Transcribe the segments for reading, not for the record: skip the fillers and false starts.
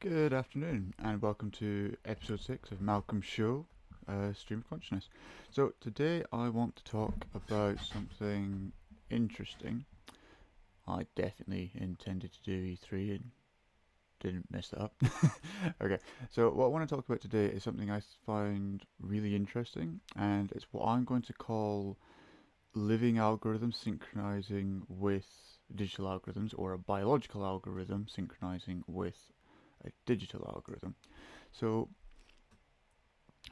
Good afternoon, and welcome to episode 6 of Malcolm's show, Stream of Consciousness. So, today I want to talk about something interesting. I definitely intended to do E3 and didn't mess that up. Okay, so what I want to talk about today is something I find really interesting, and it's what I'm going to call living algorithms synchronizing with digital algorithms, or a biological algorithm synchronizing with a digital algorithm. So,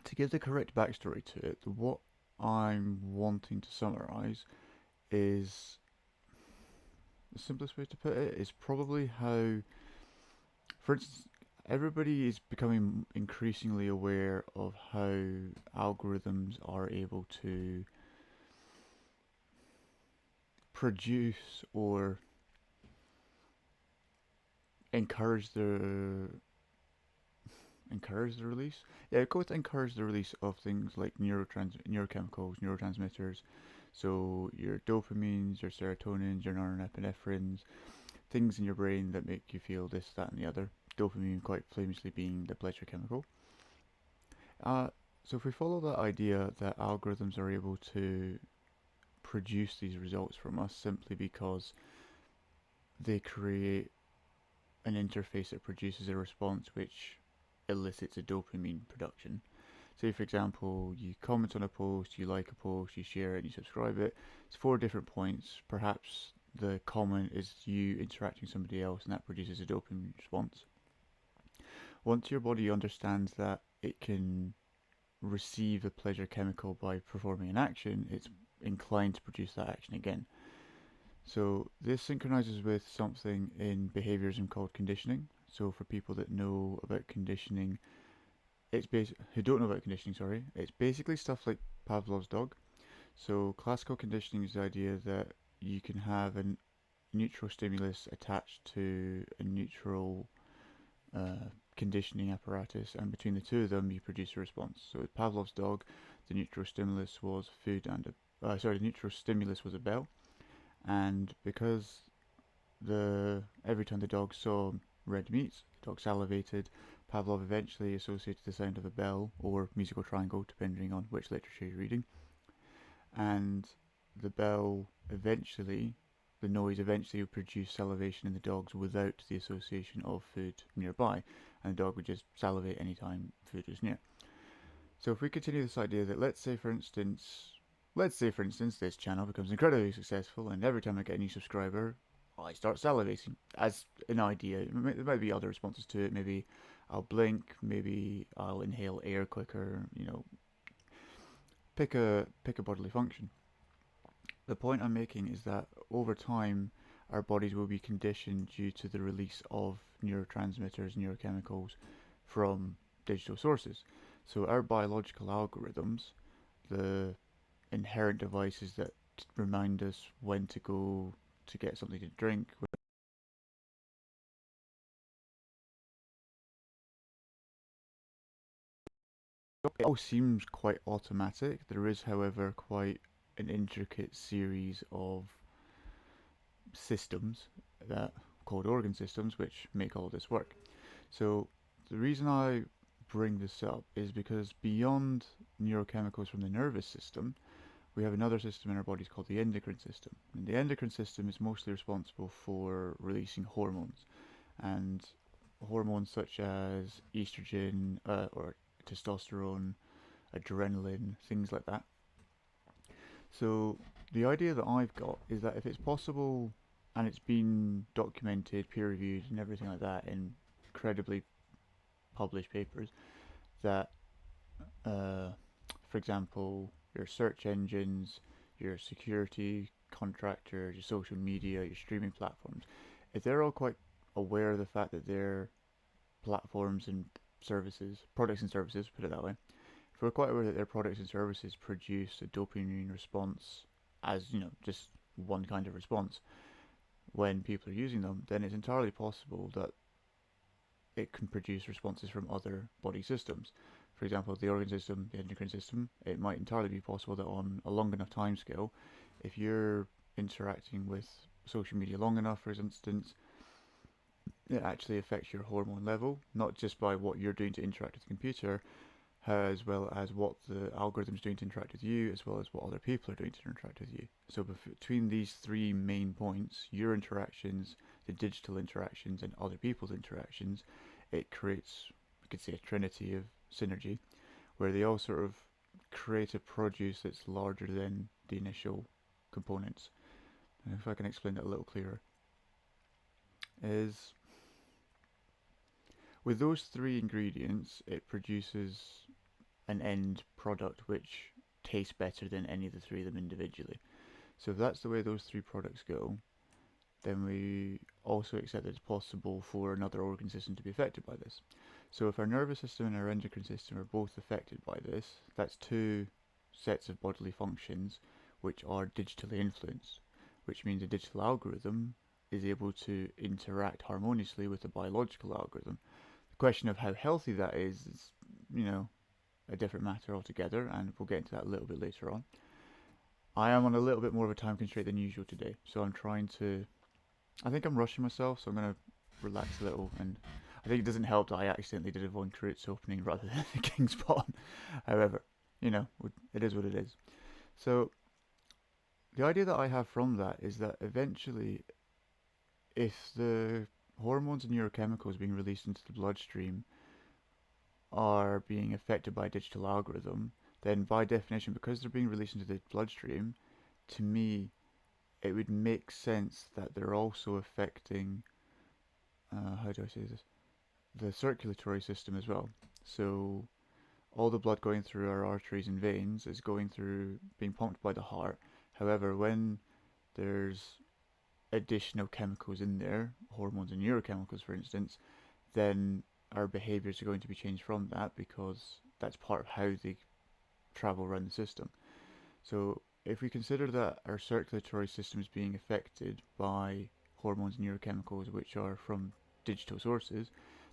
to give the correct backstory to it, what I'm wanting to summarize is the simplest way to put it is probably how, for instance, everybody is becoming increasingly aware of how algorithms are able to produce or encourage the release. Yeah, go with encourage the release of things like neurochemicals, neurotransmitters. So your dopamines, your serotonins, your norepinephrines, things in your brain that make you feel this, that, and the other. Dopamine, quite famously, being the pleasure chemical. Uh, so if we follow that idea that algorithms are able to produce these results from us simply because they create an interface that produces a response which elicits a dopamine production. Say, for example, you comment on a post, you like a post, you share it, you subscribe it. It's 4 different points. Perhaps the comment is you interacting with somebody else, and that produces a dopamine response. Once your body understands that it can receive a pleasure chemical by performing an action, it's inclined to produce that action again. So this synchronizes with something in behaviorism called conditioning. So for people that know about conditioning, who don't know about conditioning, sorry, it's basically stuff like Pavlov's dog. So classical conditioning is the idea that you can have a neutral stimulus attached to a neutral uh, conditioning apparatus, and between the two of them, you produce a response. So with Pavlov's dog, the neutral stimulus was food and the neutral stimulus was a bell, and because the every time the dog saw red meat, the dog salivated. Pavlov eventually associated the sound of a bell or musical triangle, depending on which literature you're reading, and the bell eventually, the noise eventually would produce salivation in the dogs without the association of food nearby, and the dog would just salivate anytime food was near. So if we continue this idea that let's say for instance this channel becomes incredibly successful, and every time I get a new subscriber, I start salivating as an idea. There might be other responses to it. Maybe I'll blink. Maybe I'll inhale air quicker. Pick a bodily function. The point I'm making is that over time, our bodies will be conditioned due to the release of neurotransmitters, neurochemicals from digital sources. So our biological algorithms, the inherent devices that remind us when to go to get something to drink, it all seems quite automatic. There is, however, quite an intricate series of systems that called organ systems which make all this work. So the reason I bring this up is because beyond neurochemicals from the nervous system, we have another system in our bodies called the endocrine system. And the endocrine system is mostly responsible for releasing hormones, and hormones such as estrogen or testosterone, adrenaline, things like that. So the idea that I've got is that if it's possible and it's been documented, peer reviewed, and everything like that in credibly published papers, that, uh, for example, your search engines, your security contractors, your social media, your streaming platforms, if they're all quite aware of the fact that their platforms and services, products and services, put it that way, if we're quite aware that their products and services produce a dopamine response as, just one kind of response when people are using them, then it's entirely possible that it can produce responses from other body systems. For example, the organ system, the endocrine system, it might entirely be possible that on a long enough time scale, if you're interacting with social media long enough, for instance, it actually affects your hormone level, not just by what you're doing to interact with the computer, as well as what the algorithm's doing to interact with you, as well as what other people are doing to interact with you. So between these three main points, your interactions, the digital interactions, and other people's interactions, it creates, we could say, a trinity of synergy, where they all sort of create a produce that's larger than the initial components. And if I can explain that a little clearer, is with those three ingredients, it produces an end product which tastes better than any of the three of them individually. So if that's the way those three products go, then we also accept that it's possible for another organ system to be affected by this. So if our nervous system and our endocrine system are both affected by this, that's two sets of bodily functions which are digitally influenced, which means a digital algorithm is able to interact harmoniously with a biological algorithm. The question of how healthy that is, you know, a different matter altogether, and we'll get into that a little bit later on. I am on a little bit more of a time constraint than usual today, so I'm trying to. I think I'm rushing myself, so I'm going to relax a little. And I think it doesn't help that I accidentally did a Von Kreutz opening rather than the King's Pawn. However, you know, it is what it is. So the idea that I have from that is that eventually, if the hormones and neurochemicals being released into the bloodstream are being affected by a digital algorithm, then by definition, because they're being released into the bloodstream, to me, it would make sense that they're also affecting, how do I say this, the circulatory system as well. So all the blood going through our arteries and veins is going through, being pumped by the heart. However, when there's additional chemicals in there, hormones and neurochemicals for instance, then our behaviors are going to be changed from that because that's part of how they travel around the system. So if we consider that our circulatory system is being affected by hormones and neurochemicals which are from digital sources,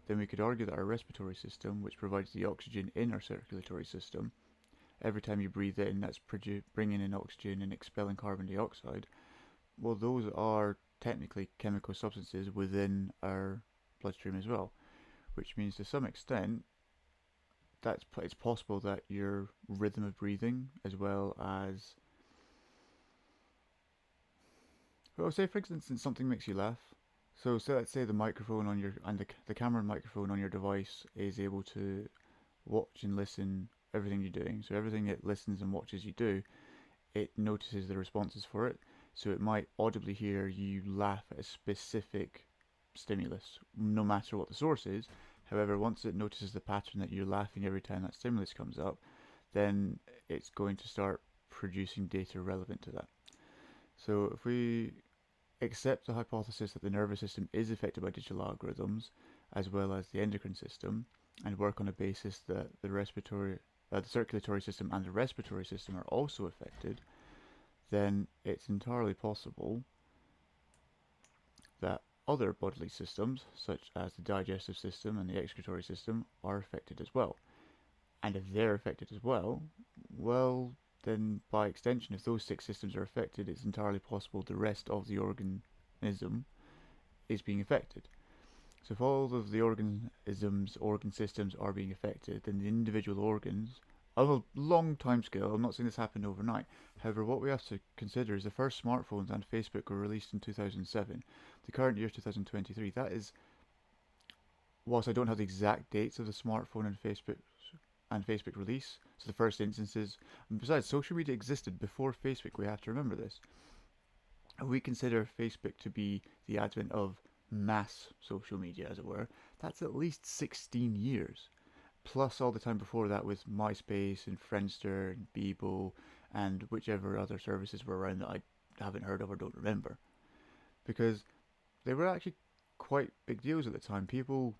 then we could argue that our respiratory system, which provides the oxygen in our circulatory system, every time you breathe in, that's bringing in oxygen and expelling carbon dioxide. Well, those are technically chemical substances within our bloodstream as well, which means to some extent it's possible that your rhythm of breathing, as well as, well, say for instance something makes you laugh. So let's say the microphone on your and the camera and microphone on your device is able to watch and listen everything you're doing. So everything it listens and watches you do, it notices the responses for it. So it might audibly hear you laugh at a specific stimulus, no matter what the source is. However, once it notices the pattern that you're laughing every time that stimulus comes up, then it's going to start producing data relevant to that. So if we accept the hypothesis that the nervous system is affected by digital algorithms, as well as the endocrine system, and work on a basis that the circulatory system and the respiratory system are also affected, then it's entirely possible that other bodily systems, such as the digestive system and the excretory system, are affected as well. And if they're affected as well, well, then by extension, if those six systems are affected, it's entirely possible the rest of the organism is being affected. So if all of the organisms, organ systems are being affected, then the individual organs, of a long time scale, I'm not saying this happened overnight. However, what we have to consider is the first smartphones and Facebook were released in 2007. The current year is 2023. That is, whilst I don't have the exact dates of the smartphone and Facebook release, so the first instances, and besides, social media existed before Facebook, we have to remember this. We consider Facebook to be the advent of mass social media, as it were. That's at least 16 years. Plus all the time before that with MySpace and Friendster and Bebo and whichever other services were around that I haven't heard of or don't remember. Because they were actually quite big deals at the time. People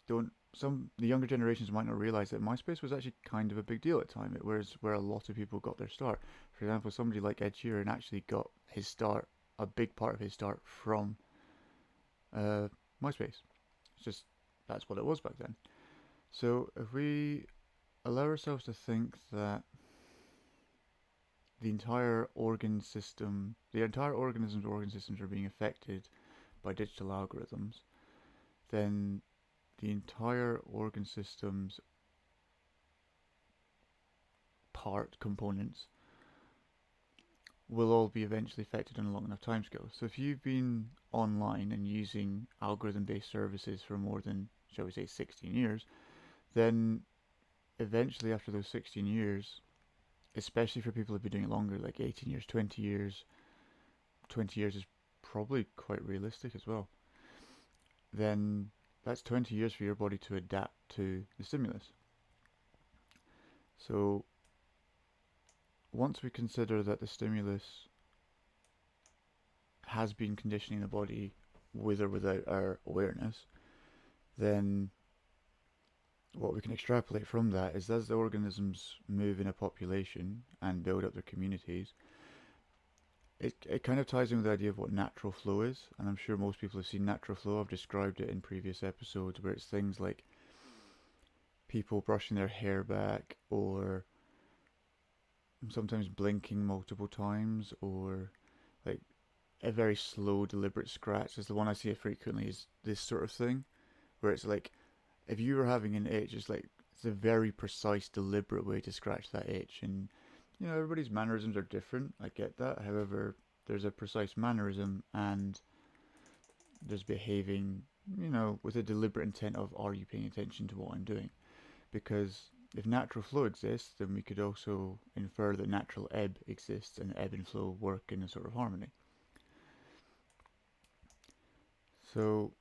don't, the younger generations might not realize that MySpace was actually kind of a big deal at the time. It was where a lot of people got their start. For example, somebody like Ed Sheeran actually got his start, a big part of his start from MySpace. It's just, that's what it was back then. So if we allow ourselves to think that the entire organ organism's organ systems are being affected by digital algorithms, then the entire organ system's part components will all be eventually affected on a long enough timescale. So if you've been online and using algorithm-based services for more than, shall we say, 16 years, then eventually after those 16 years, especially for people who've been doing it longer, like 18 years, 20 years is probably quite realistic as well, then that's 20 years for your body to adapt to the stimulus. So once we consider that the stimulus has been conditioning the body with or without our awareness, then what we can extrapolate from that is as the organisms move in a population and build up their communities, it kind of ties in with the idea of what natural flow is. And I'm sure most people have seen natural flow. I've described it in previous episodes where it's things like people brushing their hair back, or sometimes blinking multiple times, or like a very slow, deliberate scratch is the one I see frequently, is this sort of thing, where it's like if you were having an itch, it's like it's a very precise, deliberate way to scratch that itch. And you know, everybody's mannerisms are different. I get that. However, there's a precise mannerism, and there's behaving, you know, with a deliberate intent of, are you paying attention to what I'm doing? Because if natural flow exists, then we could also infer that natural ebb exists, and ebb and flow work in a sort of harmony. So,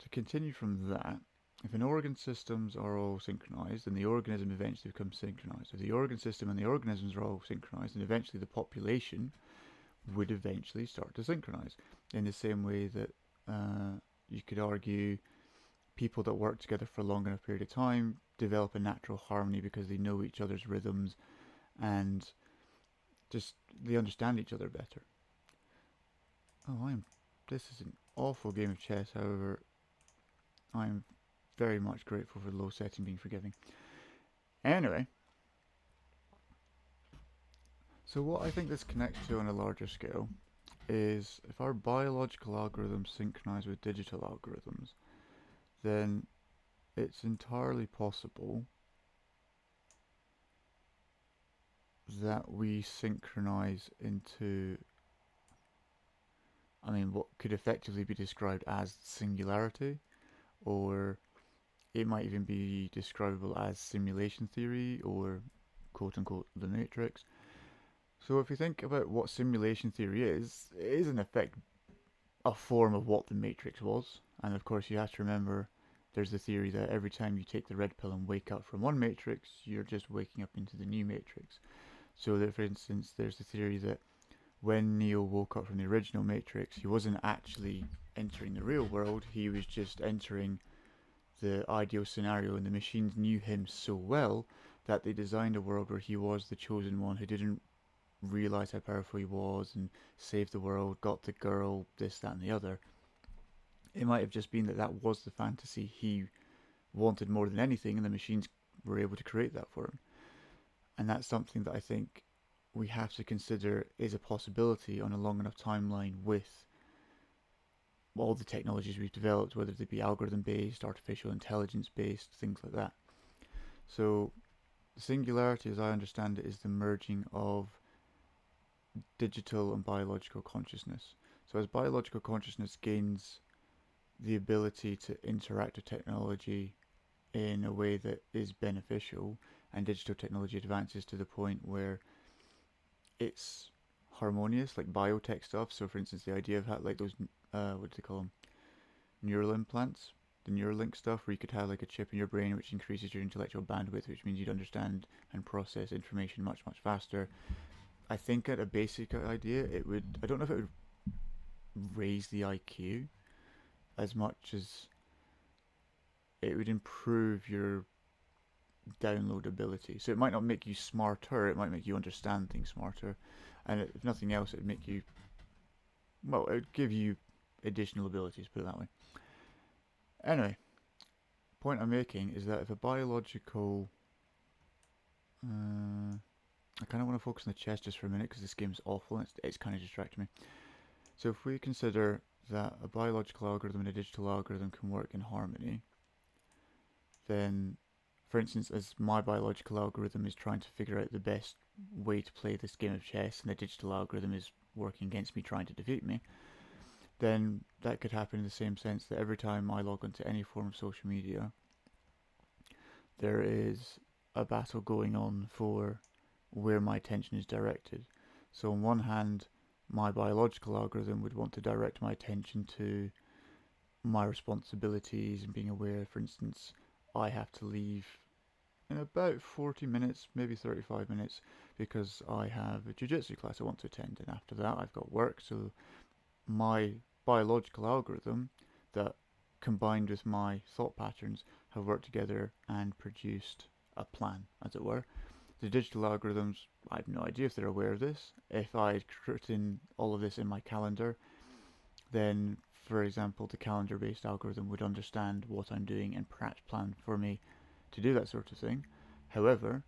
to continue from that, if an organ systems are all synchronized, then the organism eventually becomes synchronized. If the organ system and the organisms are all synchronized, then eventually the population would eventually start to synchronize. In the same way that you could argue people that work together for a long enough period of time develop a natural harmony because they know each other's rhythms and just they understand each other better. Oh, this is an awful game of chess. However, I'm very much grateful for the low setting being forgiving. Anyway, so what I think this connects to on a larger scale is if our biological algorithms synchronize with digital algorithms, then it's entirely possible that we synchronize into, I mean, what could effectively be described as singularity, or it might even be describable as simulation theory, or quote unquote the matrix. So if you think about what simulation theory is, it is in effect a form of what the matrix was. And of course you have to remember there's the theory that every time you take the red pill and wake up from one matrix, you're just waking up into the new matrix. So that, for instance, there's the theory that when Neo woke up from the original matrix, he wasn't actually entering the real world, he was just entering the ideal scenario, and the machines knew him so well that they designed a world where he was the chosen one who didn't realize how powerful he was and saved the world, got the girl, this, that, and the other. It might have just been that that was the fantasy he wanted more than anything, and the machines were able to create that for him. And that's something that I think we have to consider is a possibility on a long enough timeline with all the technologies we've developed, whether they be algorithm based, artificial intelligence based, things like that. So, the singularity, as I understand it, is the merging of digital and biological consciousness. So, as biological consciousness gains the ability to interact with technology in a way that is beneficial, and digital technology advances to the point where it's harmonious, like biotech stuff. So, for instance, the idea of how, like those, what do they call them? Neural implants, the Neuralink stuff, where you could have like a chip in your brain which increases your intellectual bandwidth, which means you'd understand and process information much, much faster. I think at a basic idea, it would, I don't know if it would raise the IQ as much as it would improve your download ability. So it might not make you smarter, it might make you understand things smarter. And if nothing else, it would make you, well, it would give you additional abilities, put it that way. Anyway, point I'm making is that if a biological, I kind of want to focus on the chess just for a minute because this game's awful and it's kind of distracting me. So if we consider that a biological algorithm and a digital algorithm can work in harmony, then, for instance, as my biological algorithm is trying to figure out the best way to play this game of chess, and the digital algorithm is working against me, trying to defeat me, then that could happen in the same sense that every time I log onto any form of social media, there is a battle going on for where my attention is directed. So, on one hand, my biological algorithm would want to direct my attention to my responsibilities and being aware, for instance, I have to leave in about 40 minutes, maybe 35 minutes, because I have a jiu-jitsu class I want to attend, and after that I've got work. So my biological algorithm that combined with my thought patterns have worked together and produced a plan, as it were. The digital algorithms, I have no idea if they're aware of this. If I had written all of this in my calendar, then, for example, the calendar-based algorithm would understand what I'm doing and perhaps plan for me to do that sort of thing. However,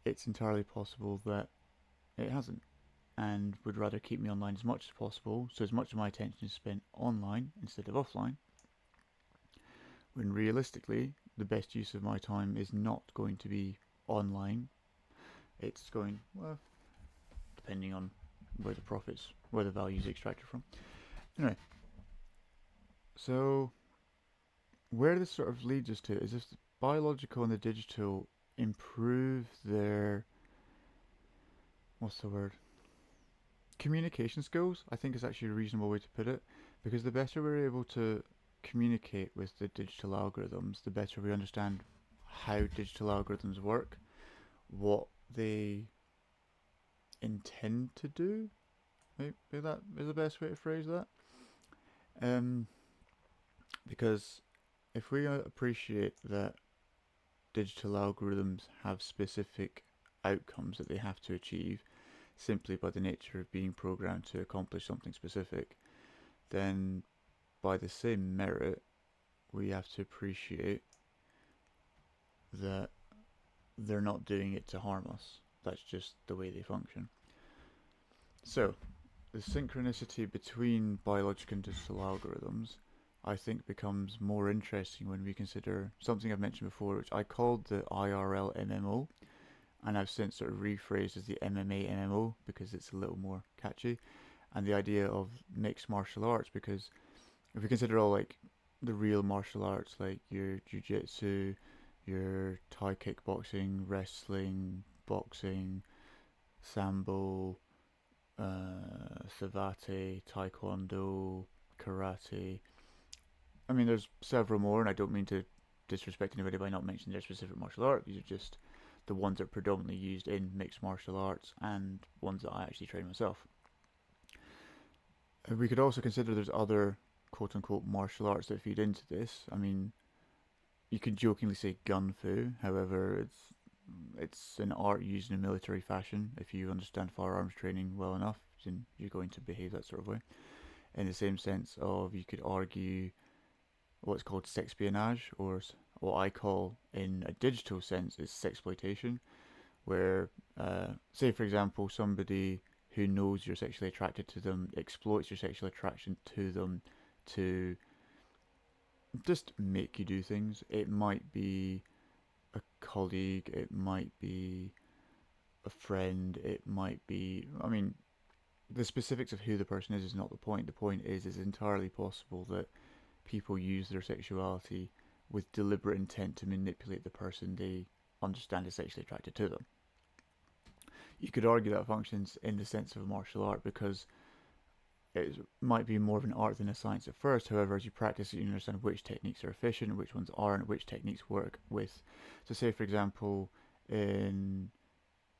it's entirely possible that it hasn't and would rather keep me online as much as possible, so as much of my attention is spent online instead of offline, when realistically, the best use of my time is not going to be online. It's going, well, depending on where the profits, where the value is extracted from. Anyway, so where this sort of leads us to is if the biological and the digital improve their, what's the word? Communication skills, I think is actually a reasonable way to put it, because the better we're able to communicate with the digital algorithms, the better we understand how digital algorithms work, what they intend to do. Maybe that is the best way to phrase that. Um, because if we appreciate that digital algorithms have specific outcomes that they have to achieve simply by the nature of being programmed to accomplish something specific, then by the same merit, we have to appreciate that they're not doing it to harm us. That's just the way they function. So, the synchronicity between biological and digital algorithms, I think, becomes more interesting when we consider something I've mentioned before, which I called the IRL MMO, and I've since sort of rephrased as the MMA MMO because it's a little more catchy, and the idea of mixed martial arts, because if we consider all like the real martial arts, like your jiu-jitsu, your Thai kickboxing, wrestling, boxing, sambo, savate, taekwondo, karate. I mean, there's several more, and I don't mean to disrespect anybody by not mentioning their specific martial art. These are just the ones that are predominantly used in mixed martial arts and ones that I actually train myself. We could also consider there's other quote-unquote martial arts that feed into this. I mean, you could jokingly say gun fu. However, it's an art used in a military fashion. If you understand firearms training well enough, then you're going to behave that sort of way. In the same sense of, you could argue what's called sexpionage, or what I call in a digital sense is sexploitation, where, say for example, somebody who knows you're sexually attracted to them exploits your sexual attraction to them to just make you do things. It might be a colleague, it might be a friend, it might be, I mean, the specifics of who the person is not the point. The point is, it's entirely possible that people use their sexuality with deliberate intent to manipulate the person they understand is sexually attracted to them. You could argue that functions in the sense of a martial art because it might be more of an art than a science at first. However, as you practice it, you understand which techniques are efficient, which ones aren't, which techniques work with. So say, for example, in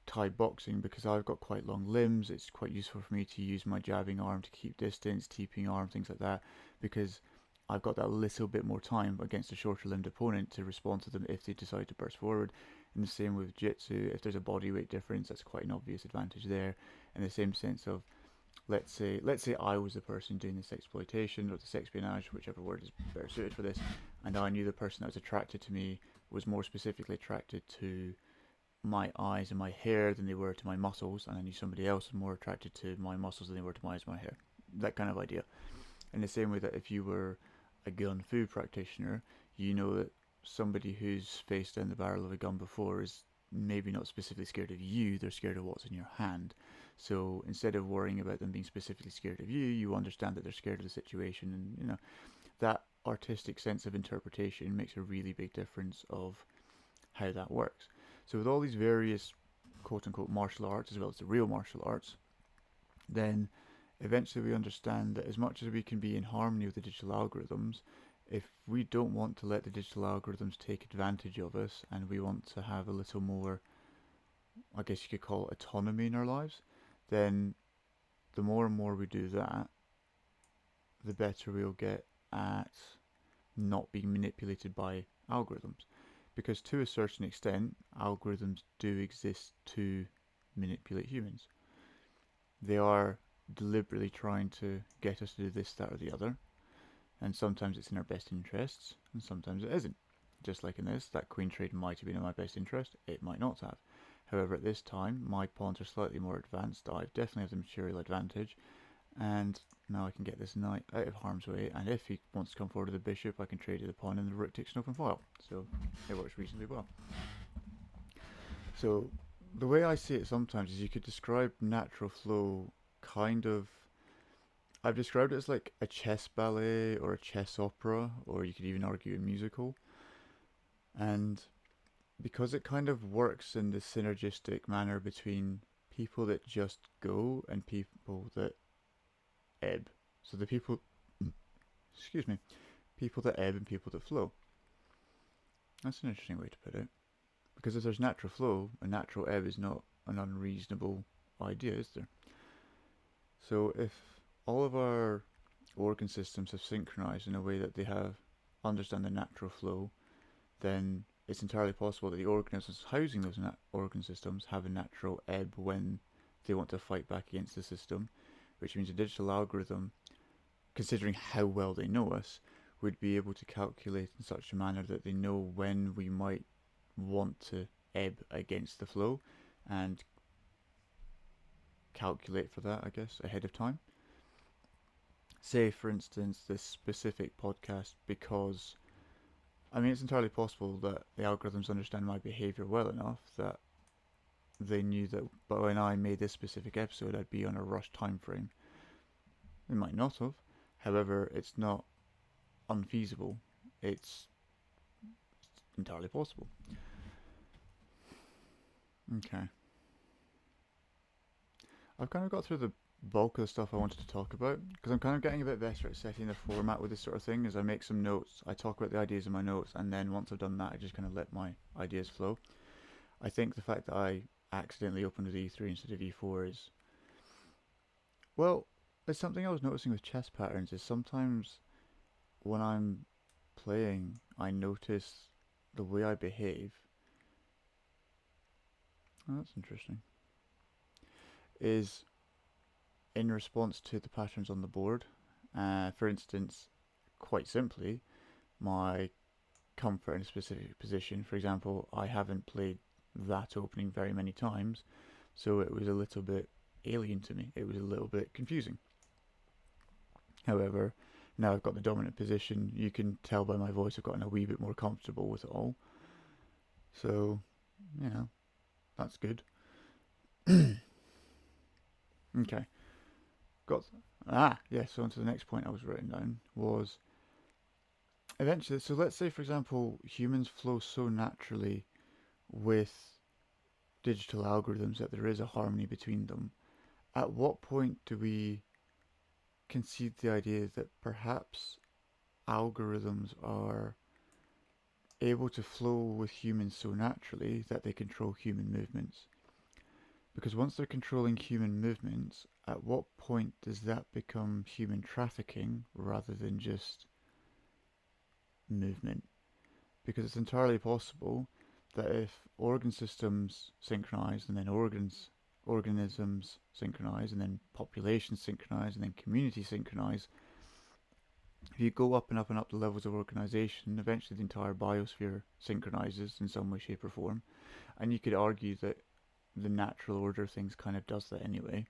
Thai boxing, because I've got quite long limbs, it's quite useful for me to use my jabbing arm to keep distance, teeping arm, things like that, because I've got that little bit more time against a shorter limbed opponent to respond to them if they decide to burst forward. And the same with Jitsu, if there's a body weight difference, that's quite an obvious advantage there. In the same sense of, let's say I was the person doing this exploitation or this espionage, whichever word is better suited for this, and I knew the person that was attracted to me was more specifically attracted to my eyes and my hair than they were to my muscles, and I knew somebody else was more attracted to my muscles than they were to my eyes and my hair. That kind of idea. In the same way that if you were a gun fu practitioner, you know that somebody who's faced down the barrel of a gun before is maybe not specifically scared of you, they're scared of what's in your hand. So instead of worrying about them being specifically scared of you, you understand that they're scared of the situation, and that artistic sense of interpretation makes a really big difference of how that works. So with all these various quote unquote martial arts as well as the real martial arts, then eventually we understand that as much as we can be in harmony with the digital algorithms, if we don't want to let the digital algorithms take advantage of us and we want to have a little more, I guess you could call it, autonomy in our lives, then the more and more we do that, the better we'll get at not being manipulated by algorithms. Because to a certain extent, algorithms do exist to manipulate humans. They are deliberately trying to get us to do this, that, or the other. And sometimes it's in our best interests, and sometimes it isn't. Just like in this, that queen trade might have been in my best interest, it might not have. However, at this time, my pawns are slightly more advanced. I definitely have the material advantage, and now I can get this knight out of harm's way, and if he wants to come forward with the bishop, I can trade to the pawn and the rook takes an open file. So it works reasonably well. So the way I see it sometimes is you could describe natural flow kind of, I've described it as like a chess ballet or a chess opera, or you could even argue a musical. And because it kind of works in this synergistic manner between people that just go and people that ebb. So the people, excuse me, people that ebb and people that flow. That's an interesting way to put it. Because if there's natural flow, a natural ebb is not an unreasonable idea, is there? So if all of our organ systems have synchronized in a way that they have understand the natural flow, then it's entirely possible that the organisms housing those organ systems have a natural ebb when they want to fight back against the system, which means a digital algorithm, considering how well they know us, would be able to calculate in such a manner that they know when we might want to ebb against the flow and calculate for that, I guess, ahead of time. Say, for instance, this specific podcast, because it's entirely possible that the algorithms understand my behavior well enough that they knew that but when I made this specific episode, I'd be on a rush time frame. They might not have. However, it's not unfeasible. It's entirely possible. Okay. I've kind of got through the bulk of the stuff I wanted to talk about, because I'm kind of getting a bit better at setting the format with this sort of thing. As I make some notes, I talk about the ideas in my notes, and then once I've done that, I just kind of let my ideas flow. I think the fact that I accidentally opened with E3 instead of E4 is, well, it's something I was noticing with chess patterns, is sometimes when I'm playing, I notice the way I behave. Oh, that's interesting. Is in response to the patterns on the board. For instance, quite simply, my comfort in a specific position. For example, I haven't played that opening very many times, so it was a little bit alien to me. It was a little bit confusing. However, now I've got the dominant position, you can tell by my voice I've gotten a wee bit more comfortable with it all. So, that's good. Okay. So on to the next point I was written down was eventually, so let's say for example humans flow so naturally with digital algorithms that there is a harmony between them. At what point do we concede the idea that perhaps algorithms are able to flow with humans so naturally that they control human movements? Because once they're controlling human movements, at what point does that become human trafficking rather than just movement? Because it's entirely possible that if organ systems synchronize and then organisms synchronize and then populations synchronize and then communities synchronize, if you go up and up and up the levels of organization, eventually the entire biosphere synchronizes in some way, shape or form. And you could argue that the natural order of things kind of does that anyway.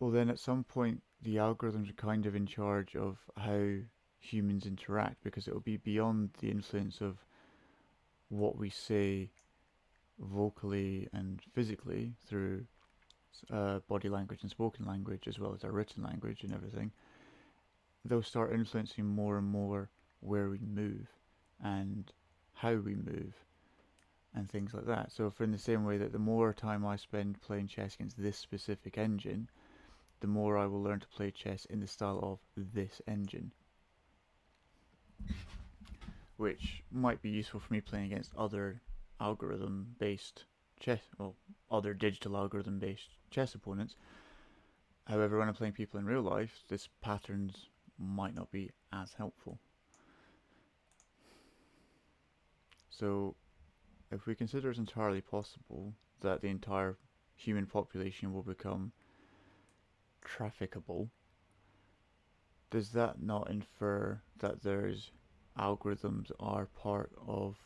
Well, then at some point the algorithms are kind of in charge of how humans interact, because it will be beyond the influence of what we say vocally and physically through body language and spoken language, as well as our written language and everything. They'll start influencing more and more where we move and how we move and things like that. So, for in the same way that the more time I spend playing chess against this specific engine, the more I will learn to play chess in the style of this engine, which might be useful for me playing against other algorithm based chess, or other digital algorithm based chess opponents. However, when I'm playing people in real life, this patterns might not be as helpful. So, if we consider it's entirely possible that the entire human population will become trafficable, does that not infer that there's algorithms are part of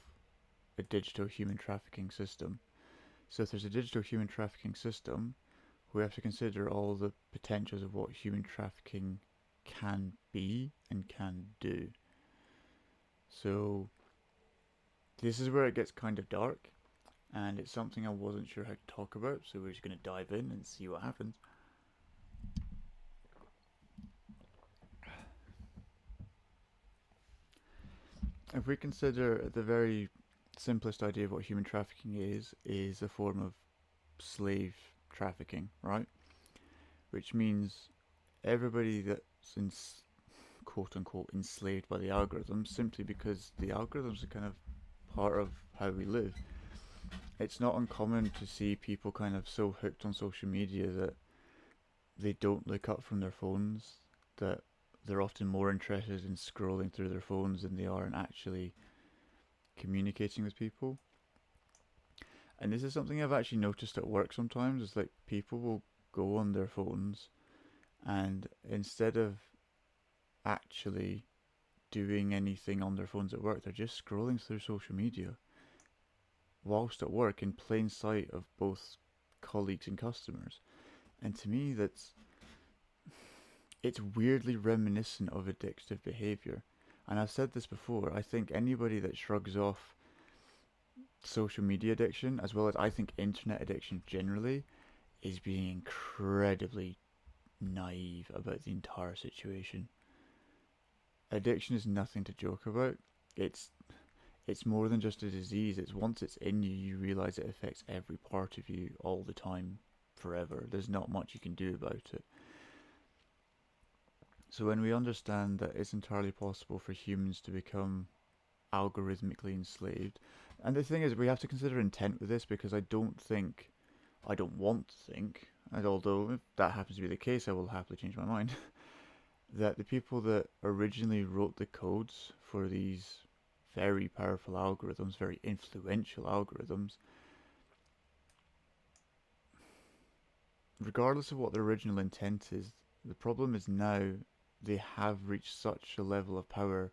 a digital human trafficking system? So if there's a digital human trafficking system, we have to consider all the potentials of what human trafficking can be and can do. So this is where it gets kind of dark, and it's something I wasn't sure how to talk about, so we're just going to dive in and see what happens. If we consider the very simplest idea of what human trafficking is a form of slave trafficking, right? Which means everybody that's quote unquote enslaved by the algorithms, simply because the algorithms are kind of part of how we live. It's not uncommon to see people kind of so hooked on social media that they don't look up from their phones, that they're often more interested in scrolling through their phones than they are in actually communicating with people. And this is something I've actually noticed at work sometimes, is like people will go on their phones, and instead of actually doing anything on their phones at work, they're just scrolling through social media whilst at work, in plain sight of both colleagues and customers. And to me, it's weirdly reminiscent of addictive behavior. And I've said this before, I think anybody that shrugs off social media addiction, as well as I think internet addiction generally, is being incredibly naive about the entire situation. Addiction is nothing to joke about. It's it's more than just a disease. It's once it's in you, you realize it affects every part of you all the time, forever. There's not much you can do about it. So when we understand that it's entirely possible for humans to become algorithmically enslaved, and the thing is, we have to consider intent with this, because I don't want to think, and although if that happens to be the case, I will happily change my mind, that the people that originally wrote the codes for these very powerful algorithms, very influential algorithms, regardless of what their original intent is, the problem is now they have reached such a level of power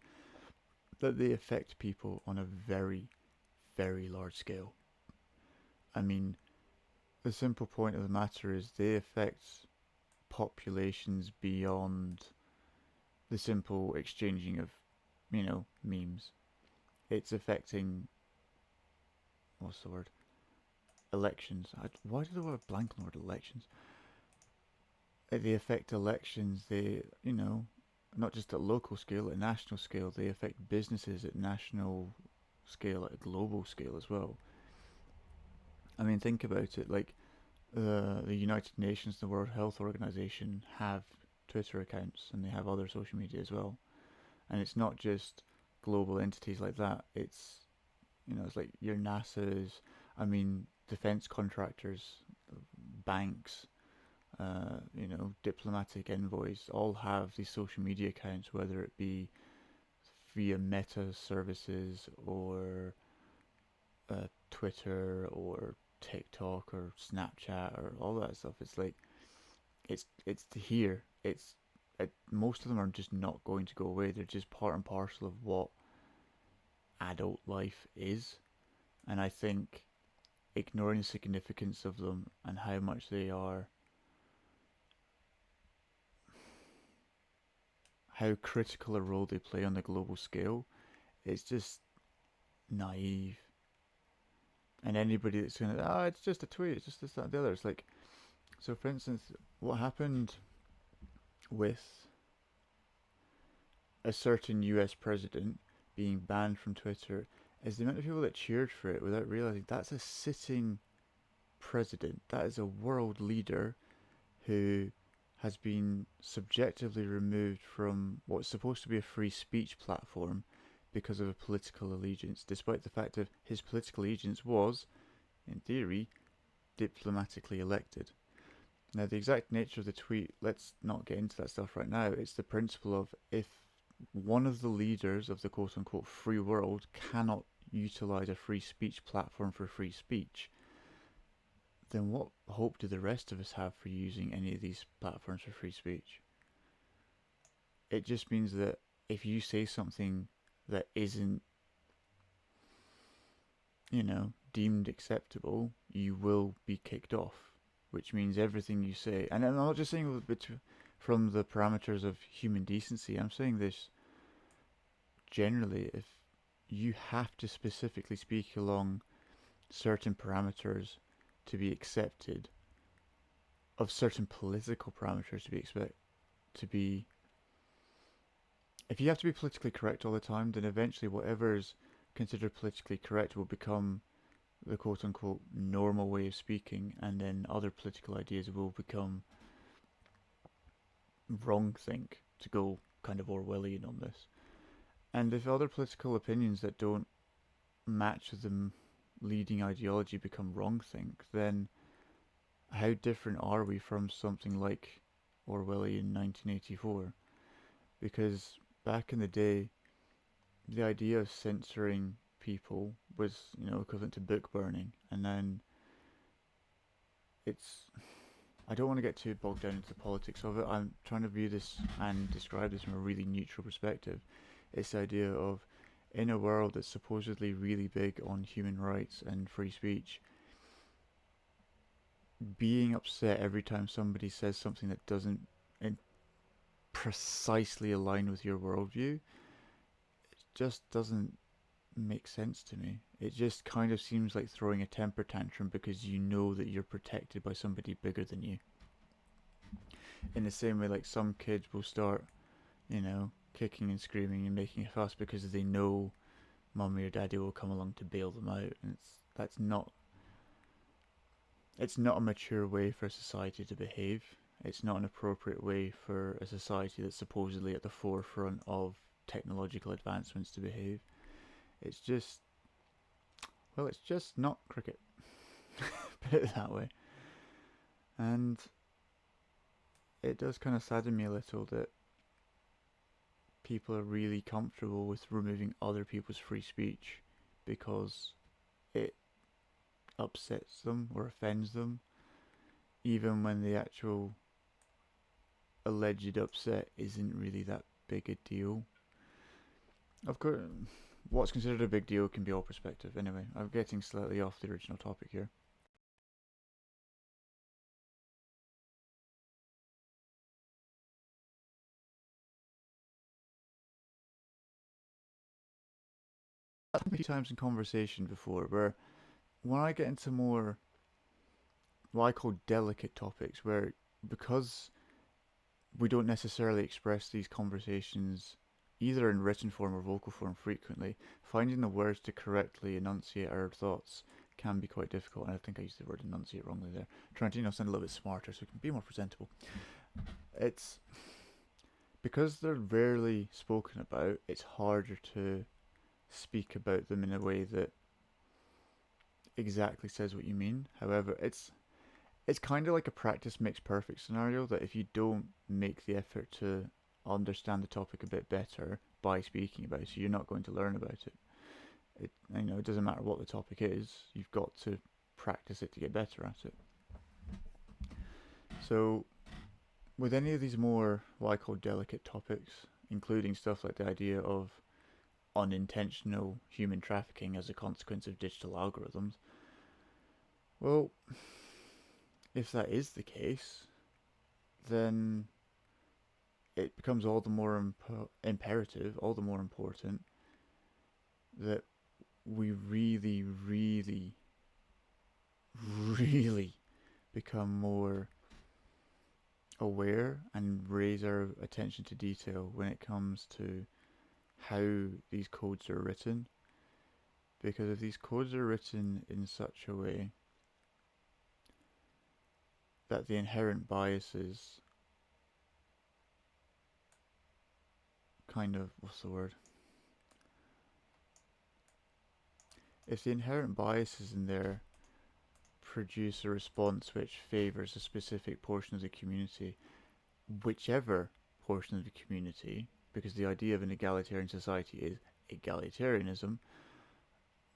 that they affect people on a very, very large scale. I mean, the simple point of the matter is they affect populations beyond the simple exchanging of, memes. It's affecting, what's the word? Elections. Why did I word blank on the word elections? They affect elections. Not just at local scale, at national scale. They affect businesses at national scale, at a global scale as well. I mean, think about it. Like, the United Nations, the World Health Organization have Twitter accounts, and they have other social media as well. And it's not just global entities like that. It's like your NASA's, I mean, defense contractors, banks, diplomatic envoys all have these social media accounts, whether it be via Meta services or Twitter or TikTok or Snapchat or all that stuff. It's like it's to here. Most of them are just not going to go away. They're just part and parcel of what adult life is, and I think ignoring the significance of them and how much they are how critical a role they play on the global scale, it's just naive. And anybody that's saying, it's just a tweet, it's just this, that, and the other. It's like, so for instance, what happened with a certain US president being banned from Twitter is the amount of people that cheered for it without realizing that's a sitting president. That is a world leader who has been subjectively removed from what's supposed to be a free speech platform because of a political allegiance, despite the fact that his political allegiance was, in theory, diplomatically elected. Now, the exact nature of the tweet, let's not get into that stuff right now. It's the principle of if one of the leaders of the quote unquote free world cannot utilize a free speech platform for free speech, then what hope do the rest of us have for using any of these platforms for free speech? It just means that if you say something that isn't, deemed acceptable, you will be kicked off, which means everything you say, and I'm not just saying from the parameters of human decency, I'm saying this generally, if you have to specifically speak along certain parameters to be accepted, of certain political parameters to be to be if you have to be politically correct all the time, then eventually whatever is considered politically correct will become the quote unquote normal way of speaking, and then other political ideas will become wrong think, to go kind of Orwellian on this. And if other political opinions that don't match the leading ideology become wrong think, then how different are we from something like Orwellian 1984? Because back in the day, the idea of censoring people was, equivalent to book burning, and then it's. I don't want to get too bogged down into the politics of it. I'm trying to view this and describe this from a really neutral perspective. It's the idea of, in a world that's supposedly really big on human rights and free speech, being upset every time somebody says something that doesn't precisely align with your worldview, it just doesn't make sense to me. It just kind of seems like throwing a temper tantrum because you know that you're protected by somebody bigger than you. In the same way, like some kids will start, kicking and screaming and making a fuss because they know mummy or daddy will come along to bail them out, and it's not a mature way for a society to behave. It's not an appropriate way for a society that's supposedly at the forefront of technological advancements to behave. It's just, well, it's just not cricket. Put it that way. And it does kind of sadden me a little that people are really comfortable with removing other people's free speech because it upsets them or offends them, even when the actual alleged upset isn't really that big a deal. Of course, what's considered a big deal can be all perspective. Anyway, I'm getting slightly off the original topic here. A few times in conversation before where when I get into more what I call delicate topics, where because we don't necessarily express these conversations either in written form or vocal form frequently, finding the words to correctly enunciate our thoughts can be quite difficult. And I think I used the word enunciate wrongly there. Trying to sound a little bit smarter so it can be more presentable. It's because they're rarely spoken about. It's harder to speak about them in a way that exactly says what you mean. However, it's kind of like a practice makes perfect scenario that if you don't make the effort to understand the topic a bit better by speaking about it, you're not going to learn about it. It doesn't matter what the topic is, you've got to practice it to get better at it. So, with any of these more what I call delicate topics, including stuff like the idea of unintentional human trafficking as a consequence of digital algorithms, well, if that is the case, then it becomes all the more imperative, all the more important that we really, really, really become more aware and raise our attention to detail when it comes to how these codes are written. Because if these codes are written in such a way that the inherent biases kind of, what's the word? If the inherent biases in there produce a response which favours a specific portion of the community, whichever portion of the community, because the idea of an egalitarian society is egalitarianism,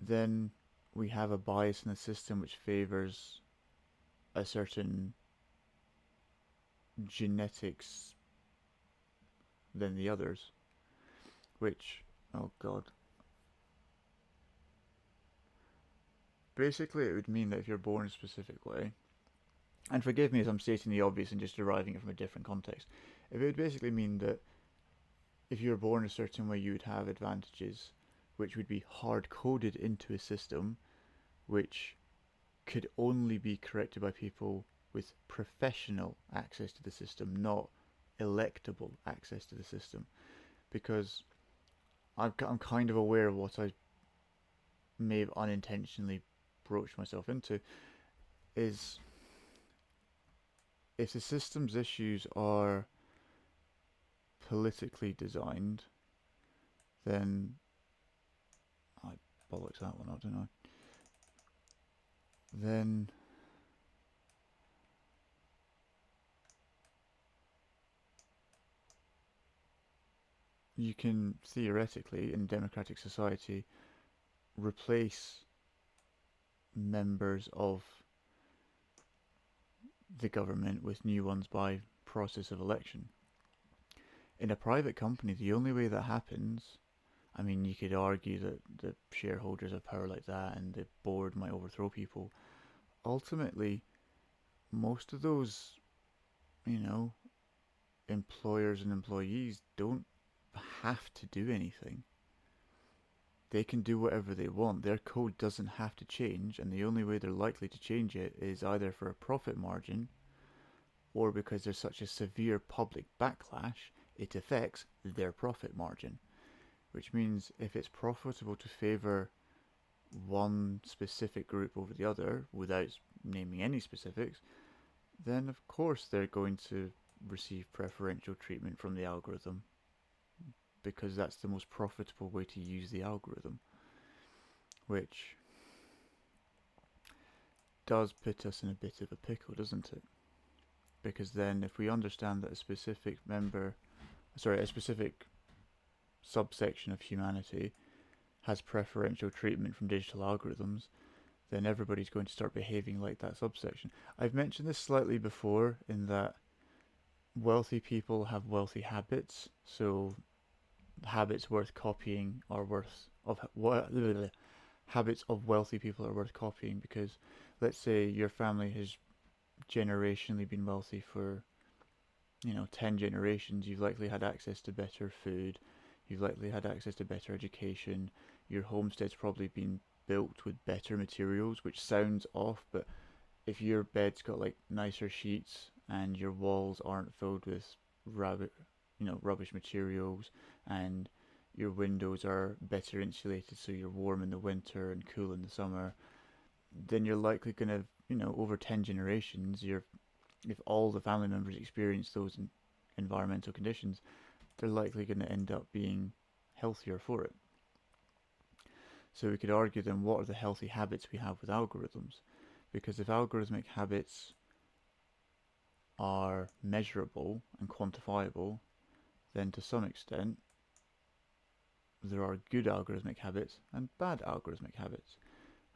then we have a bias in the system which favours a certain genetics than the others, which, oh god. Basically, it would mean that if you're born a specific way, and forgive me as I'm stating the obvious and just deriving it from a different context, it would basically mean that if you were born a certain way, you would have advantages which would be hard coded into a system which could only be corrected by people with professional access to the system, not electable access to the system. Because I'm kind of aware of what I may have unintentionally broached myself into, is if the system's issues are politically designed, then I bollocks that one up, didn't I? Then you can theoretically, in democratic society, replace members of the government with new ones by process of election. In a private company, the only way that happens, I mean, you could argue that the shareholders have power like that and the board might overthrow people. Ultimately, most of those, you know, employers and employees don't have to do anything. They can do whatever they want. Their code doesn't have to change, and the only way they're likely to change it is either for a profit margin or because there's such a severe public backlash, it affects their profit margin. Which means if it's profitable to favour one specific group over the other without naming any specifics, then of course they're going to receive preferential treatment from the algorithm because that's the most profitable way to use the algorithm, which does put us in a bit of a pickle, doesn't it? Because then if we understand that a specific subsection of humanity has preferential treatment from digital algorithms, then everybody's going to start behaving like that subsection. I've mentioned this slightly before in that wealthy people have wealthy habits, so habits worth copying are worth of habits of wealthy people are worth copying because let's say your family has generationally been wealthy for 10 generations. You've likely had access to better food, you've likely had access to better education, your homestead's probably been built with better materials, which sounds off, but if your bed's got like nicer sheets and your walls aren't filled with rubbish materials, and your windows are better insulated so you're warm in the winter and cool in the summer, then you're likely going to, over 10 generations, if all the family members experience those environmental conditions, they're likely going to end up being healthier for it. So we could argue then, what are the healthy habits we have with algorithms? Because if algorithmic habits are measurable and quantifiable, then to some extent there are good algorithmic habits and bad algorithmic habits.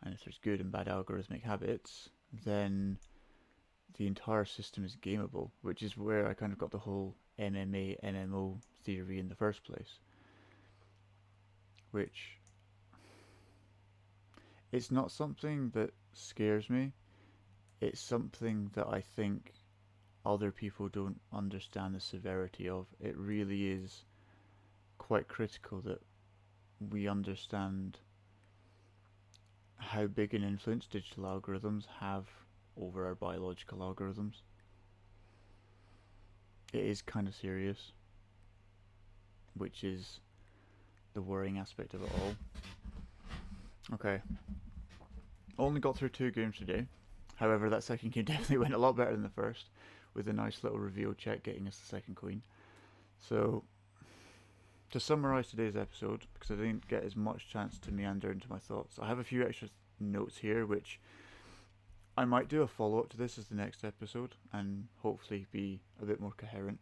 And if there's good and bad algorithmic habits, then the entire system is gameable, which is where I kind of got the whole MMA, MMO theory in the first place. Which, it's not something that scares me, it's something that I think other people don't understand the severity of. It really is quite critical that we understand how big an influence digital algorithms have over our biological algorithms. It is kind of serious, which is the worrying aspect of it all. Okay, only got through 2 games today. However, that second game definitely went a lot better than the first, with a nice little reveal check getting us the second queen. So, to summarise today's episode, because I didn't get as much chance to meander into my thoughts, I have a few extra notes here, which I might do a follow up to this as the next episode, and hopefully be a bit more coherent.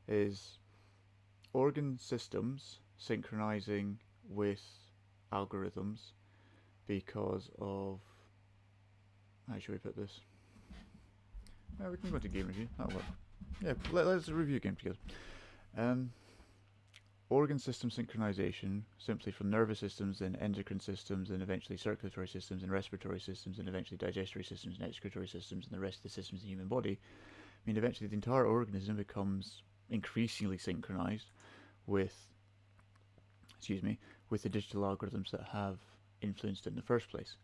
Is organ systems synchronizing with algorithms because of. How should we put this? We can go into game review. That'll work. Yeah, let's review a game together. Organ system synchronization, simply from nervous systems, then endocrine systems, and eventually circulatory systems, and respiratory systems, and eventually digestive systems, and excretory systems, and the rest of the systems in the human body. I mean, eventually the entire organism becomes increasingly synchronized with, with the digital algorithms that have influenced it in the first place.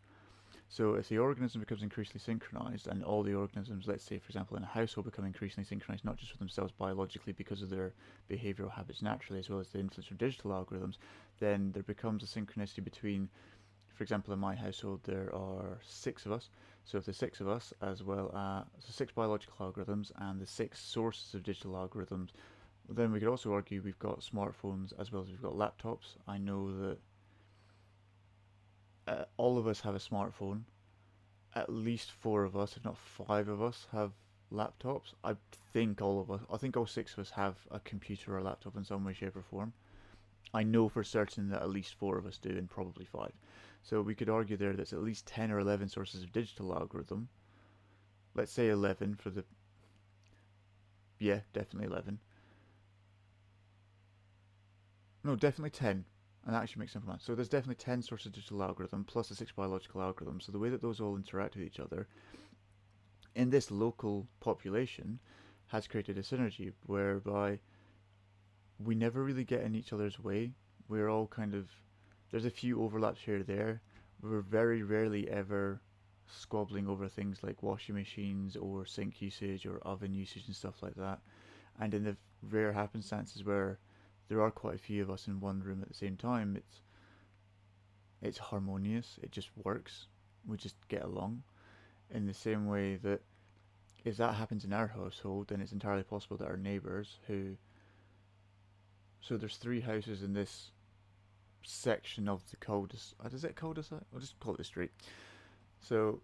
So if the organism becomes increasingly synchronized, and all the organisms, let's say for example in a household, become increasingly synchronized not just with themselves biologically because of their behavioral habits naturally, as well as the influence from digital algorithms, then there becomes a synchronicity between, for example in my household there are 6 of us, so if the 6 of us, as well as 6 biological algorithms and the 6 sources of digital algorithms, then we could also argue we've got smartphones as well as we've got laptops. I know that all of us have a smartphone. At least 4 of us, if not 5 of us, have laptops. I think all 6 of us have a computer or a laptop in some way, shape, or form. I know for certain that at least 4 of us do, and probably 5. So we could argue there that's at least 10 or 11 sources of digital algorithm. Let's say 11 for the. Yeah, definitely 11. No, definitely 10. And that actually makes sense for math. So there's definitely 10 sources of digital algorithm plus the 6 biological algorithms. So the way that those all interact with each other in this local population has created a synergy whereby we never really get in each other's way. We're all kind of. There's a few overlaps here or there. We're very rarely ever squabbling over things like washing machines or sink usage or oven usage and stuff like that. And in the rare happenstances where there are quite a few of us in one room at the same time, it's harmonious. It just works. We just get along. In the same way that if that happens in our household, then it's entirely possible that our neighbours who. So there's 3 houses in this section of the cul-de-sac. Is it cul-de-sac? I'll just call it the street. So,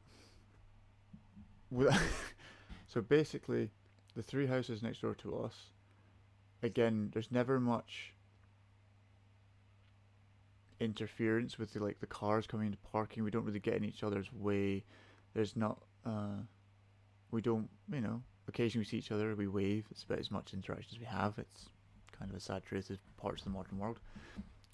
so basically, the 3 houses next door to us. Again, there's never much interference with the cars coming into parking. We don't really get in each other's way. There's not. We don't. Occasionally we see each other. We wave. It's about as much interaction as we have. It's kind of a sad truth of parts of the modern world.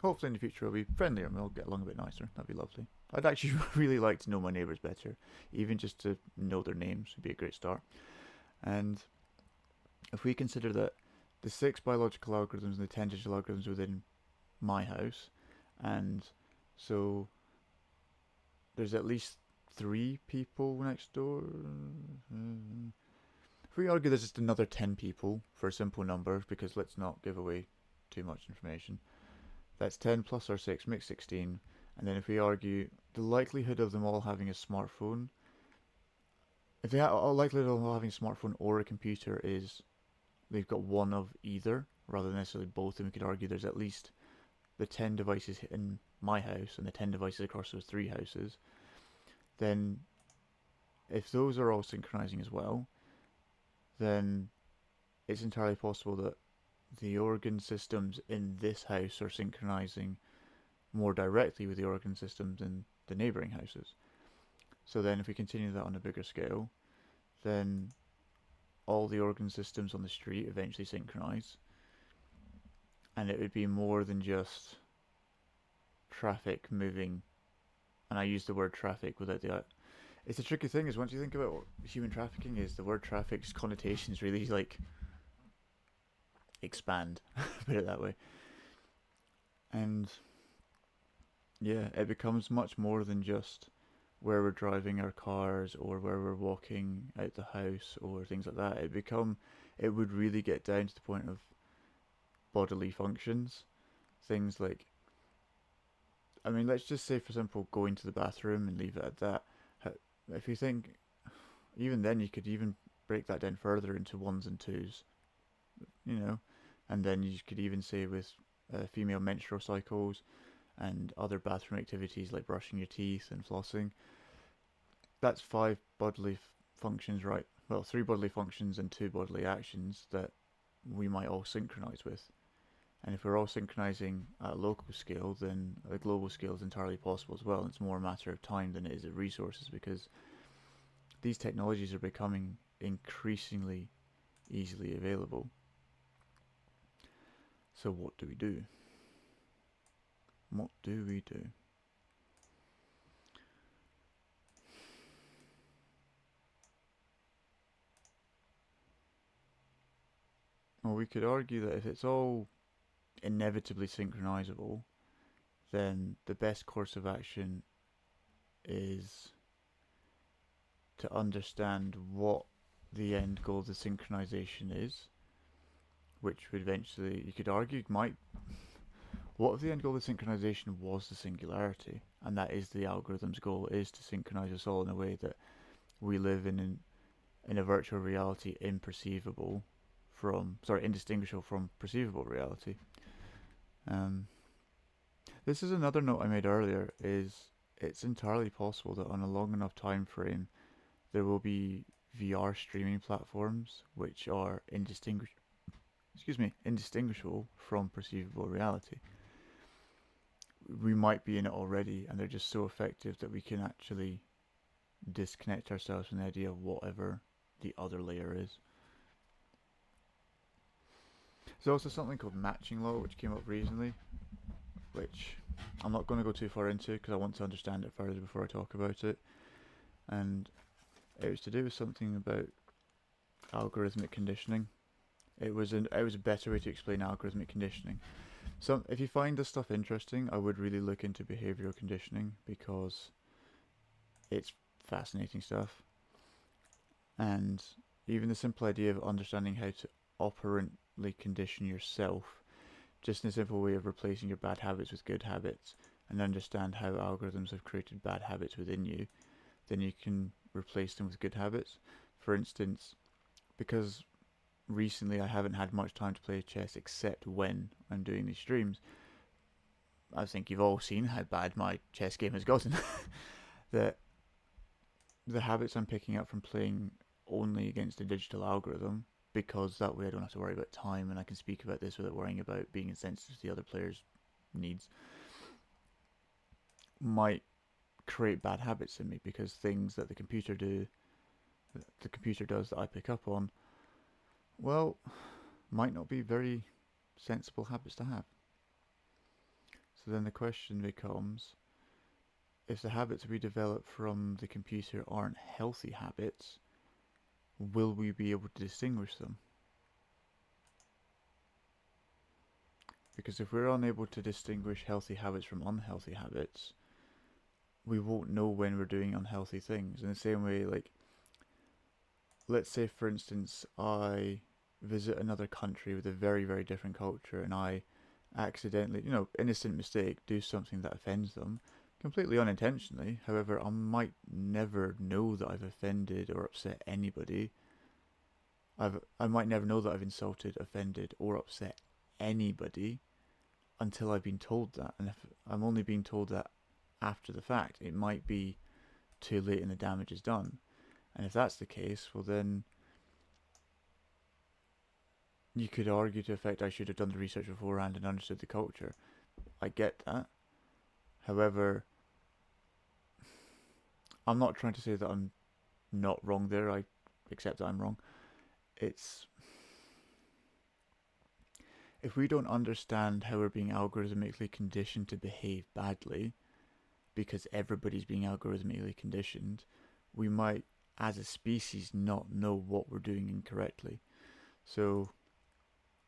Hopefully in the future we'll be friendlier and we'll get along a bit nicer. That'd be lovely. I'd actually really like to know my neighbours better. Even just to know their names would be a great start. And if we consider that the 6 biological algorithms and the 10 digital algorithms within my house, and so there's at least 3 people next door. If we argue there's just another 10 people for a simple number, because let's not give away too much information. That's 10 plus our 6 makes 16. And then if we argue the likelihood of them all having a smartphone, if they have a likelihood of them all having a smartphone or a computer is they've got one of either rather than necessarily both, then we could argue there's at least the 10 devices in my house and the 10 devices across those 3 houses. Then if those are all synchronizing as well, then it's entirely possible that the organ systems in this house are synchronizing more directly with the organ systems in the neighboring houses. So then if we continue that on a bigger scale, then all the organ systems on the street eventually synchronize, and it would be more than just traffic moving. And I use the word traffic without the It's a tricky thing. Is once you think about what human trafficking is, the word traffic's connotations really like expand. Put it that way, and yeah, it becomes much more than just where we're driving our cars or where we're walking out the house or things like that. It would really get down to the point of bodily functions. Things like, I mean, let's just say for example, going to the bathroom and leave it at that. If you think, even then, you could even break that down further into ones and twos, you know, and then you could even say with female menstrual cycles and other bathroom activities like brushing your teeth and flossing. That's five bodily functions, right? Well, three bodily functions and two bodily actions that we might all synchronize with. And if we're all synchronizing at a local scale, then a global scale is entirely possible as well. And it's more a matter of time than it is of resources, because these technologies are becoming increasingly easily available. So what do we do? What do we do? Well, we could argue that if it's all inevitably synchronizable, then the best course of action is to understand what the end goal of the synchronization is, which would eventually, you could argue, might. What if the end goal of the synchronization was the singularity, and that is the algorithm's goal, is to synchronize us all in a way that we live in a virtual reality indistinguishable from perceivable reality. Um, this is another note I made earlier. Is it's entirely possible that on a long enough time frame, there will be VR streaming platforms which are indistinguishable from perceivable reality. We might be in it already, and they're just so effective that we can actually disconnect ourselves from the idea of whatever the other layer is. There's also something called matching law, which came up recently, which I'm not going to go too far into because I want to understand it further before I talk about it. And it was to do with something about algorithmic conditioning. It was a better way to explain algorithmic conditioning. So if you find this stuff interesting, I would really look into behavioral conditioning because it's fascinating stuff. And even the simple idea of understanding how to operantly condition yourself, just in a simple way of replacing your bad habits with good habits, and understand how algorithms have created bad habits within you, then you can replace them with good habits. For instance, because recently I haven't had much time to play chess except when I'm doing these streams, I think you've all seen how bad my chess game has gotten. that the habits I'm picking up from playing only against a digital algorithm, because that way I don't have to worry about time and I can speak about this without worrying about being insensitive to the other player's needs, might create bad habits in me, because things that the computer does that I pick up on, well, might not be very sensible habits to have. So then the question becomes, if the habits we develop from the computer aren't healthy habits, will we be able to distinguish them? Because if we're unable to distinguish healthy habits from unhealthy habits, we won't know when we're doing unhealthy things. In the same way, like, let's say for instance I visit another country with a very, very different culture, and I accidentally, innocent mistake, do something that offends them, completely unintentionally. However, I might never know that I've offended or upset anybody. I might never know that I've insulted, offended, or upset anybody until I've been told that. And if I'm only being told that after the fact, it might be too late and the damage is done. And if that's the case, well then you could argue to the effect I should have done the research beforehand and understood the culture. I get that. However, I'm not trying to say that I'm not wrong there. I accept that I'm wrong. It's, if we don't understand how we're being algorithmically conditioned to behave badly, because everybody's being algorithmically conditioned, we might, as a species, not know what we're doing incorrectly. So,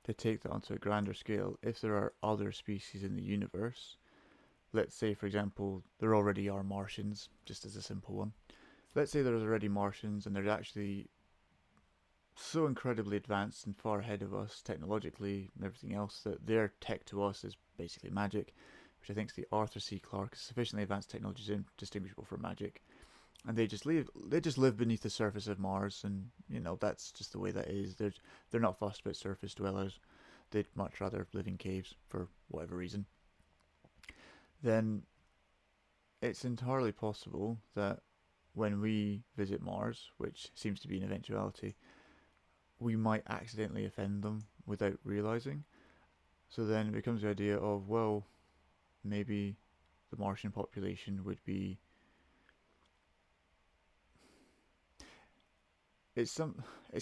to take that onto a grander scale, if there are other species in the universe, let's say, for example, there already are Martians, just as a simple one. Let's say there's already Martians and they're actually so incredibly advanced and far ahead of us technologically and everything else that their tech to us is basically magic, which I think is the Arthur C. Clarke is sufficiently advanced technology is indistinguishable from magic. And they just live beneath the surface of Mars, and that's just the way that is. They're not fussed about surface dwellers. They'd much rather live in caves for whatever reason. Then it's entirely possible that when we visit Mars, which seems to be an eventuality, we might accidentally offend them without realizing. So then it becomes the idea of, well, maybe the Martian population would be. It's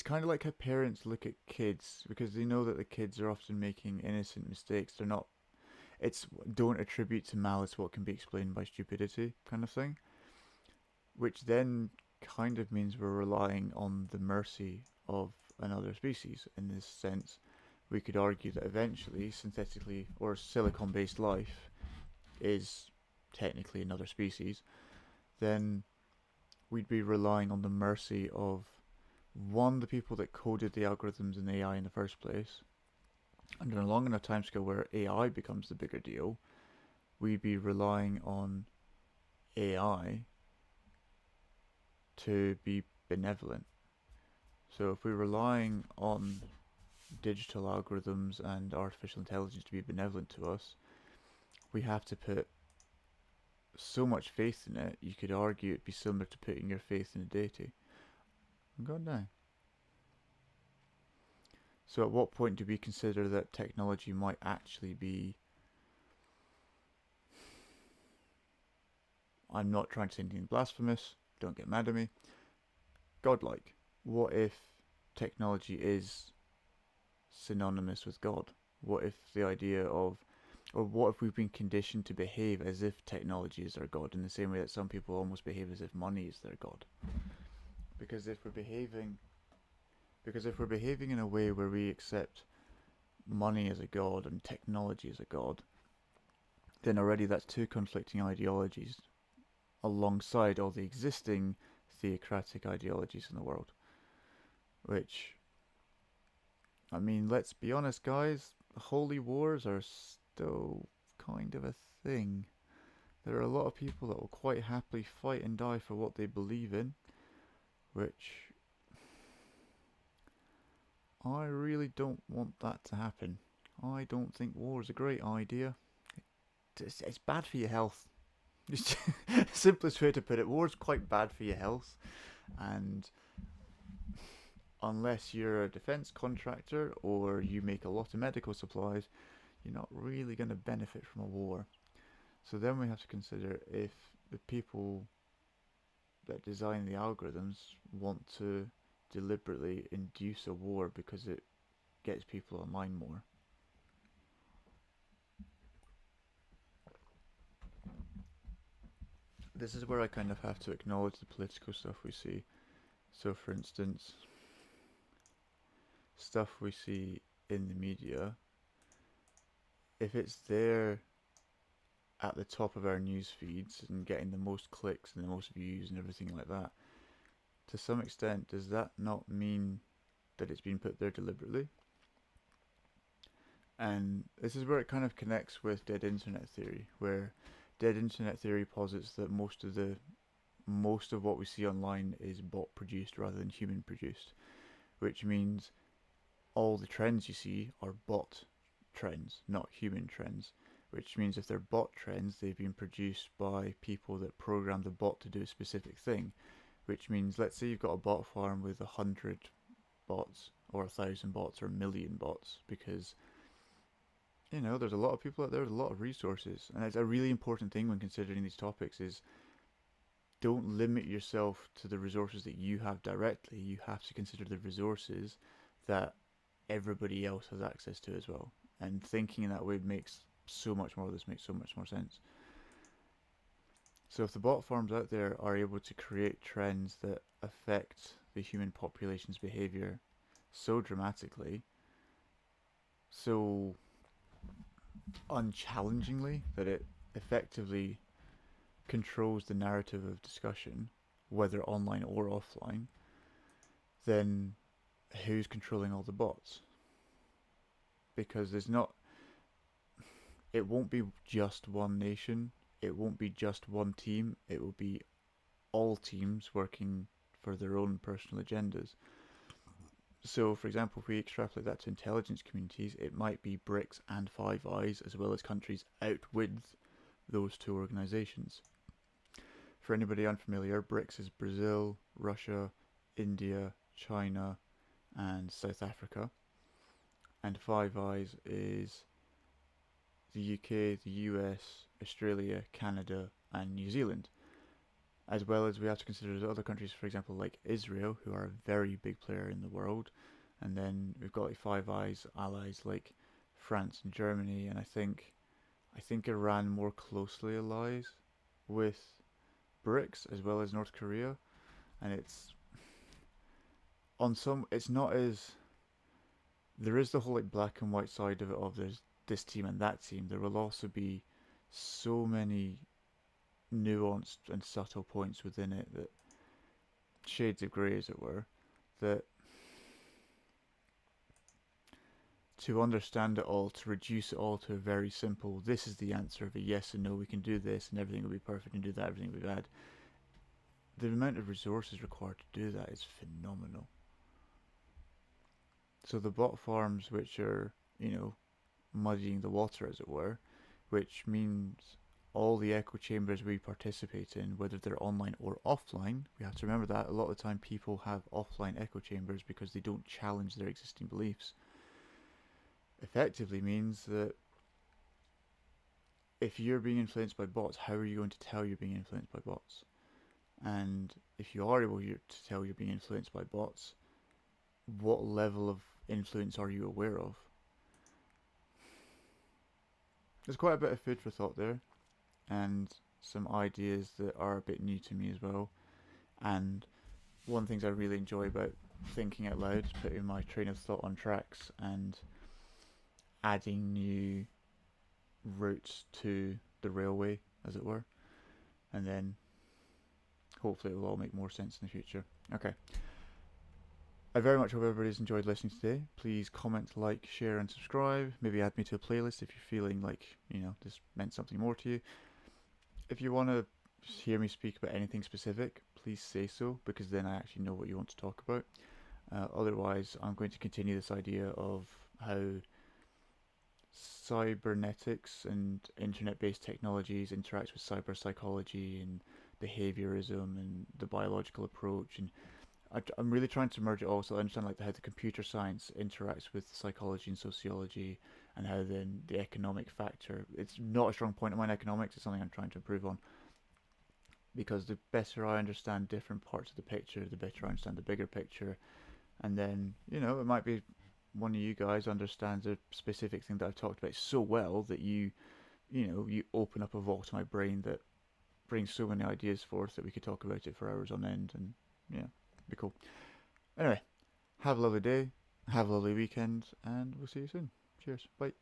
kind of like how parents look at kids because they know that the kids are often making innocent mistakes. They're not. It's don't attribute to malice what can be explained by stupidity kind of thing, which then kind of means we're relying on the mercy of another species. In this sense, we could argue that eventually synthetically or silicon based life is technically another species. Then we'd be relying on the mercy of one, the people that coded the algorithms in AI in the first place, and in a long enough timescale where AI becomes the bigger deal, we'd be relying on AI to be benevolent. So if we're relying on digital algorithms and artificial intelligence to be benevolent to us, we have to put so much faith in it, you could argue it'd be similar to putting your faith in a deity. I'm going down. So at what point do we consider that technology might actually be, I'm not trying to say anything blasphemous, don't get mad at me, godlike? What if technology is synonymous with God? What if the idea of, or what if we've been conditioned to behave as if technology is our God in the same way that some people almost behave as if money is their God? Because if we're behaving in a way where we accept money as a god and technology as a god, then already that's two conflicting ideologies alongside all the existing theocratic ideologies in the world. Which, I mean, let's be honest, guys, holy wars are still kind of a thing. There are a lot of people that will quite happily fight and die for what they believe in, which I really don't want that to happen. I don't think war is a great idea. It's bad for your health. Just simplest way to put it, war's quite bad for your health, and unless you're a defense contractor or you make a lot of medical supplies, you're not really going to benefit from a war. So then we have to consider if the people that design the algorithms want to deliberately induce a war because it gets people online more. This is where I kind of have to acknowledge the political stuff we see. So, for instance, stuff we see in the media, if it's there at the top of our news feeds and getting the most clicks and the most views and everything like that, to some extent, does that not mean that it's been put there deliberately? And this is where it kind of connects with dead internet theory, where dead internet theory posits that most of what we see online is bot produced rather than human produced, which means all the trends you see are bot trends, not human trends. Which means if they're bot trends, they've been produced by people that program the bot to do a specific thing. Which means, let's say you've got a bot farm with 100 bots, or 1,000 bots, or 1,000,000 bots, because there's a lot of people out there with a lot of resources, and it's a really important thing when considering these topics is don't limit yourself to the resources that you have directly. You have to consider the resources that everybody else has access to as well. And thinking in that way makes so much more sense. So if the bot farms out there are able to create trends that affect the human population's behavior so dramatically, so unchallengingly, that it effectively controls the narrative of discussion, whether online or offline, then who's controlling all the bots? Because it won't be just one nation, it won't be just one team, it will be all teams working for their own personal agendas. So, for example, if we extrapolate that to intelligence communities, it might be BRICS and Five Eyes, as well as countries outwith those two organizations. For anybody unfamiliar, BRICS is Brazil, Russia, India, China, and South Africa. And Five Eyes is the UK, the US, Australia, Canada, and New Zealand. As well as we have to consider other countries, for example, like Israel, who are a very big player in the world. And then we've got like Five Eyes allies like France and Germany, and I think Iran more closely allies with BRICS as well as North Korea, and it's not as there is the whole like black and white side of it of there's this team and that team. There will also be so many nuanced and subtle points within it, that shades of grey as it were, that to understand it all, to reduce it all to a very simple, this is the answer of a yes and no, we can do this and everything will be perfect and do that, everything will be bad. The amount of resources required to do that is phenomenal. So the bot farms which are, muddying the water as it were, which means all the echo chambers we participate in, whether they're online or offline, we have to remember that a lot of the time people have offline echo chambers because they don't challenge their existing beliefs, effectively means that if you're being influenced by bots, how are you going to tell you're being influenced by bots? And if you are able to tell you're being influenced by bots, what level of influence are you aware of? There's quite a bit of food for thought there, and some ideas that are a bit new to me as well. And one of the things I really enjoy about thinking out loud is putting my train of thought on tracks and adding new routes to the railway, as it were, and then hopefully it will all make more sense in the future. Okay. I very much hope everybody's enjoyed listening today. Please comment, like, share, and subscribe. Maybe add me to a playlist if you're feeling like, this meant something more to you. If you want to hear me speak about anything specific, please say so, because then I actually know what you want to talk about. Otherwise, I'm going to continue this idea of how cybernetics and internet-based technologies interact with cyber psychology and behaviorism and the biological approach, and I'm really trying to merge it all so I understand like how the computer science interacts with psychology and sociology, and how then the economic factor. It's not a strong point of mine, economics. It's something I'm trying to improve on, because the better I understand different parts of the picture, the better I understand the bigger picture. And then, it might be one of you guys understands a specific thing that I've talked about so well that you open up a vault to my brain that brings so many ideas forth that we could talk about it for hours on end, and yeah, be cool. Anyway, have a lovely day, have a lovely weekend, and we'll see you soon. Cheers, bye.